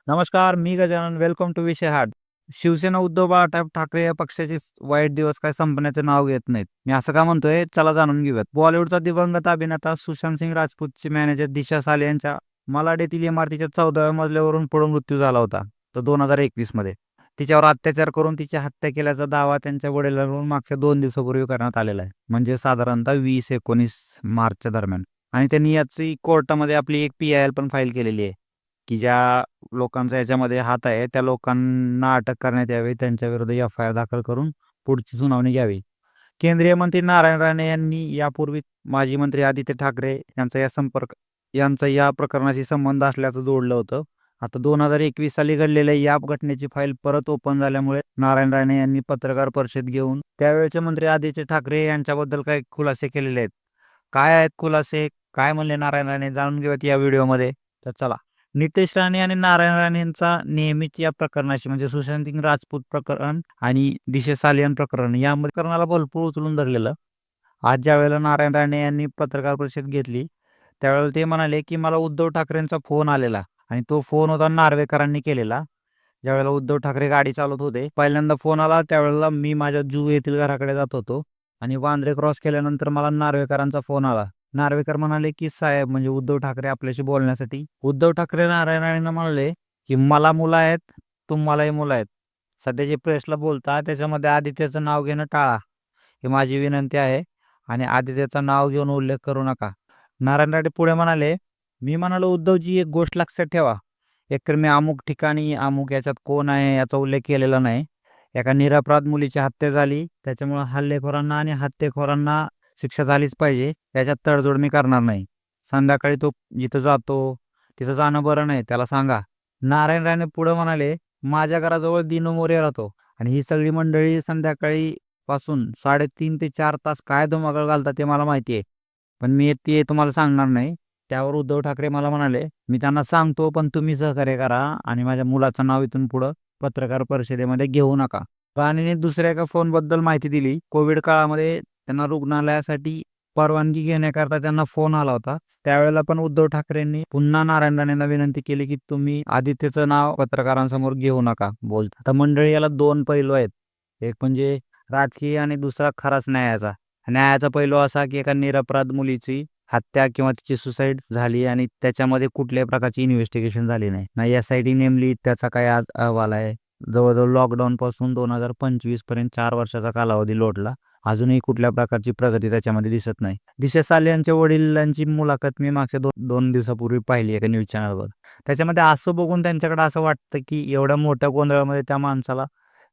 नमस्कार, मी Gajanan. Welcome to विषय हाट. शिवसेना उद्धव बाळासाहेब ठाकरे या पक्षाचे वाईट दिवस काय संपण्याचं नाव घेत नाहीत. मी असं का म्हणतोय? चला जाणून घेऊयात. बॉलिवूडचा दिवंगत अभिनेता सुशांत सिंग राजपूतची मॅनेजर दिशा साले यांच्या मालाड येथील इमारतीच्या 14व्या मजल्यावरून पडून मृत्यू झाला होता. तर 2021 मध्ये तिच्यावर अत्याचार करून तिची हत्या केल्याचा दावा त्यांच्या वडिलांवरून मागच्या 2 दिवसापूर्वी करण्यात आलेला आहे. म्हणजे साधारणतः 20-19 मार्चच्या दरम्यान. आणि त्यांनी याची कोर्टामध्ये आपली एक पी-आय-एल पण फाईल केलेली आहे, की ज्या लोकांचा याच्यामध्ये हात आहे, त्या लोकांना अटक करण्यात यावी, त्यांच्याविरुद्ध एफ-आय-आर दाखल करून पुढची सुनावणी घ्यावी. केंद्रीय मंत्री नारायण राणे यांनी यापूर्वी माजी मंत्री आदित्य ठाकरे यांचा या प्रकरणाशी संबंध असल्याचं जोडलं होतं. आता 2021 साली घडलेल्या या घटनेची फाईल परत ओपन झाल्यामुळे नारायण राणे यांनी पत्रकार परिषद घेऊन त्यावेळेचे मंत्री आदित्य ठाकरे यांच्याबद्दल काही खुलासे केलेले आहेत. काय आहेत खुलासे? काय म्हणले नारायण राणे? जाणून घेऊयात या व्हिडिओमध्ये. तर चला. नितेश राणे आणि नारायण राणेंचा नेहमीच या प्रकरणाशी म्हणजे सुशांत सिंग राजपूत प्रकरण आणि दिशा सालियन प्रकरण या प्रकरणाला भरपूर उचलून धरलेलं. आज ज्यावेळेला नारायण राणे यांनी पत्रकार परिषद घेतली, त्यावेळेला ते म्हणाले, की मला उद्धव ठाकरेंचा फोन आलेला आणि तो फोन होता नार्वेकरांनी केलेला. ज्यावेळेला उद्धव ठाकरे गाडी चालवत होते, पहिल्यांदा फोन आला त्यावेळेला मी माझ्या जुहू येथील घराकडे जात होतो आणि वांद्रे क्रॉस केल्यानंतर मला नार्वेकरांचा फोन आला. नार्वेकर म्हणाले, की साहेब म्हणजे उद्धव ठाकरे आपल्याशी बोलण्यासाठी. उद्धव ठाकरे नारायण राणेंना म्हणाले, की मला मुलं आहेत, तुम्हालाही मुलं आहेत. सध्या जे प्रेसला बोलता त्याच्यामध्ये आदित्यचं नाव घेणं टाळा. ही माझी विनंती आहे आणि आदित्यचं नाव घेऊन उल्लेख करू नका. नारायण राणे पुढे म्हणाले, मी म्हणालो उद्धवजी एक गोष्ट लक्षात ठेवा. एकतर मी अमुक ठिकाणी अमुक याच्यात कोण आहे याचा उल्लेख केलेला नाही. एका निरपराध मुलीची हत्या झाली, त्याच्यामुळे हल्लेखोरांना आणि हत्येखोरांना शिक्षा झालीच पाहिजे, याच्यात तडजोड मी करणार नाही. संध्याकाळी तो जिथं जातो, तिथं जाणं बरं नाही, त्याला सांगा. नारायण राणे पुढे म्हणाले, माझ्या घराजवळ दिनू मोरे राहतो आणि ही सगळी मंडळी संध्याकाळी पासून 3.5 ते 4 तास काय धुमाकूळ घालतात ते मला माहिती आहे. पण मी ते तुम्हाला सांगणार नाही. त्यावर उद्धव ठाकरे मला म्हणाले, मी त्यांना सांगतो पण तुम्ही सहकार्य करा आणि माझ्या मुलाचं नाव इथून पुढं पत्रकार परिषदेमध्ये घेऊ नका. राणेने दुसऱ्या एका फोनबद्दल माहिती दिली. कोविड काळामध्ये त्यांना रुग्णालयासाठी परवानगी घेण्याकरता त्यांना फोन आला होता. त्यावेळेला पण उद्धव ठाकरेंनी पुन्हा नारायण राणेंना विनंती केली, की तुम्ही आदित्यचं नाव पत्रकारांसमोर घेऊ नका बोलता. आता मंडळी याला 2 पैलू आहेत. एक म्हणजे राजकीय आणि दुसरा खराच न्यायाचा. न्यायाचा पैलू असा, की एका निरपराध मुलीची हत्या किंवा तिची सुसाईड झाली आणि त्याच्यामध्ये कुठल्याही प्रकारची इन्व्हेस्टिगेशन झाली नाही. ना एस-आय-टी नेमली, त्याचा काय आज अहवाल आहे. जवळ-जवळ लॉकडाऊनपासून 2025 पर्यंत 4 वर्षाचा कालावधी लोटला. अजूनही कुठल्या प्रकारची प्रगती त्याच्यामध्ये दिसत नाही. दिशा साले यांच्या वडिलांची मुलाखत मी मागच्या 2 दिवसापूर्वी पाहिली एका न्यूज चॅनलवर. त्याच्यामध्ये असं बघून त्यांच्याकडे असं वाटतं, की एवढ्या मोठ्या गोंधळामध्ये त्या माणसाला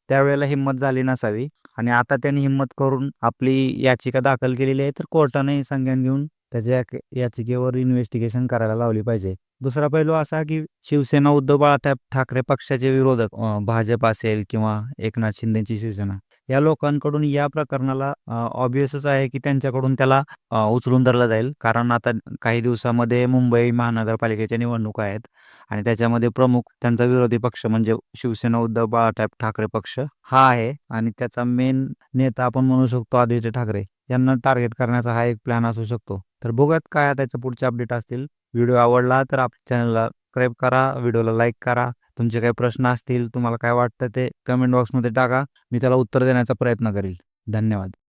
त्यावेळेला हिंमत झाली नसावी आणि आता त्यांनी हिंमत करून आपली याचिका दाखल केलेली आहे. तर कोर्टाने संज्ञान घेऊन त्याच्या याचिकेवर इन्व्हेस्टिगेशन करायला लावली पाहिजे. दुसरा पैलू असा, की शिवसेना उद्धव बाळासाहेब ठाकरे पक्षाचे विरोधक भाजप असेल किंवा एकनाथ शिंदेची शिवसेना या लोकांकडून या प्रकरणाला ऑब्व्हियसच आहे, की त्यांच्याकडून त्याला उचलून धरलं जाईल. कारण आता काही दिवसामध्ये मुंबई महानगरपालिकेच्या निवडणुका आहेत आणि त्याच्यामध्ये प्रमुख त्यांचा विरोधी पक्ष म्हणजे शिवसेना उद्धव बाळासाहेब ठाकरे पक्ष हा आहे आणि त्याचा मेन नेता आपण म्हणू शकतो आदित्य ठाकरे यांना टार्गेट करण्याचा हा एक प्लॅन असू शकतो. तर बघूयात काय त्याच्या पुढचे अपडेट असतील. व्हिडिओ आवडला तर आपल्या चॅनलला सबस्क्राईब करा, व्हिडिओला लाईक करा. तुमचे काही प्रश्न असतील, तुम्हाला काय वाटतं ते कमेंट बॉक्समध्ये टाका. मी त्याला उत्तर देण्याचा प्रयत्न करेल. धन्यवाद.